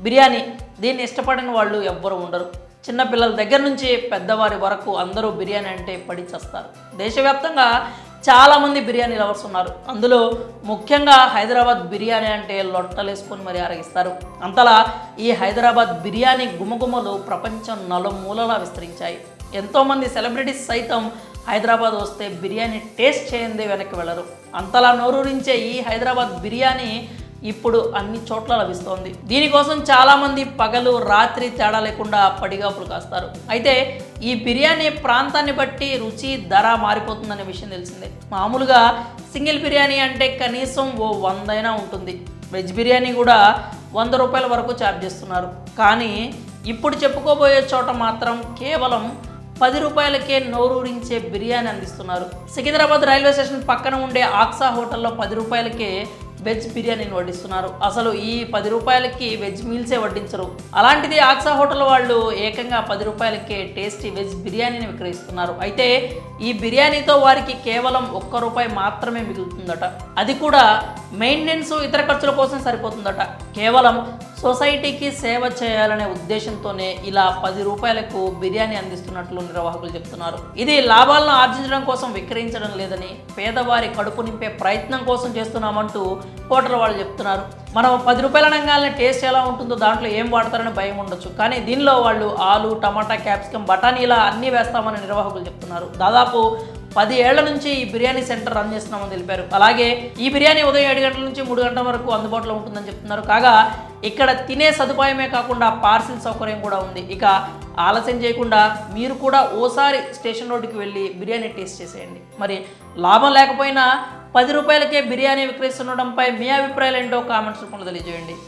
బిర్యానీ. దీన్ని ఇష్టపడని వాళ్ళు ఎవ్వరు ఉండరు. చిన్నపిల్లల దగ్గర నుంచి పెద్దవారి వరకు అందరూ బిర్యానీ అంటే పడి చస్తారు. దేశవ్యాప్తంగా చాలామంది బిర్యానీ లవర్స్ ఉన్నారు. అందులో ముఖ్యంగా హైదరాబాద్ బిర్యానీ అంటే లొట్టలేసుకొని మరీ ఆరగిస్తారు. అంతలా ఈ హైదరాబాద్ బిర్యానీ గుమగుమలు ప్రపంచం నలుమూలలా విస్తరించాయి. ఎంతోమంది సెలబ్రిటీస్ సైతం హైదరాబాద్ వస్తే బిర్యానీ టేస్ట్ చేయందే వెనక్కి వెళ్ళరు. అంతలా నోరూరించే ఈ హైదరాబాద్ బిర్యానీ ఇప్పుడు అన్ని చోట్ల లభిస్తోంది. దీనికోసం చాలామంది పగలు రాత్రి తేడా లేకుండా పడిగాపులు కాస్తారు. అయితే ఈ బిర్యానీ ప్రాంతాన్ని బట్టి రుచి ధర మారిపోతుందనే విషయం తెలిసిందే. మామూలుగా సింగిల్ బిర్యానీ అంటే కనీసం ఓ 100 అయినా ఉంటుంది. వెజ్ బిర్యానీ కూడా 100 రూపాయల వరకు ఛార్జ్ చేస్తున్నారు. కానీ ఇప్పుడు చెప్పుకోబోయే చోట మాత్రం కేవలం 10 రూపాయలకే నోరూరించే బిర్యానీ అందిస్తున్నారు. సికింద్రాబాద్ రైల్వే స్టేషన్ పక్కన ఉండే ఆక్సా హోటల్లో 10 రూపాయలకే వెజ్ బిర్యానీని వడ్డిస్తున్నారు. అసలు ఈ 10 రూపాయలకి వెజ్ మీల్సే వడ్డించరు. అలాంటిది ఆక్సా హోటల్ వాళ్ళు ఏకంగా 10 రూపాయలకే టేస్టీ వెజ్ బిర్యానీని విక్రయిస్తున్నారు. అయితే ఈ బిర్యానీతో వారికి కేవలం 1 రూపాయి మాత్రమే మిగులుతుందట. అది కూడా మెయింటెనెన్స్ ఇతర ఖర్చుల కోసం సరిపోతుందట. కేవలం సొసైటీకి సేవ చేయాలనే ఉద్దేశంతోనే ఇలా 10 రూపాయలకు బిర్యానీ అందిస్తున్నట్లు నిర్వాహకులు చెప్తున్నారు. ఇది లాభాలను ఆర్జించడం కోసం విక్రయించడం లేదని, పేదవారి కడుపు నింపే ప్రయత్నం కోసం చేస్తున్నామంటూ హోటల్ వాళ్ళు చెప్తున్నారు. మనం 10 రూపాయల అనగానే టేస్ట్ ఎలా ఉంటుందో దాంట్లో ఏం వాడతారని భయం ఉండొచ్చు. కానీ దీనిలో వాళ్ళు ఆలు, టమాటా, క్యాప్సికమ్, బఠానీ ఇలా అన్నీ వేస్తామని నిర్వాహకులు చెప్తున్నారు. దాదాపు 10 ఏళ్ల నుంచి ఈ బిర్యానీ సెంటర్ రన్ చేస్తున్నామని తెలిపారు. అలాగే ఈ బిర్యానీ ఉదయం 7 గంటల నుంచి 3 గంటల వరకు అందుబాటులో ఉంటుందని చెప్తున్నారు. కాగా ఇక్కడ తినే సదుపాయమే కాకుండా పార్సిల్ సౌకర్యం కూడా ఉంది. ఇక ఆలస్యం చేయకుండా మీరు కూడా ఓసారి స్టేషన్ రోడ్డుకి వెళ్ళి బిర్యానీ టేస్ట్ చేసేయండి. మరి లాభం లేకపోయినా 10 రూపాయలకే బిర్యానీ విక్రయిస్తుండడంపై మీ అభిప్రాయాలు ఏంటో కామెంట్స్ రూపంలో తెలియజేయండి.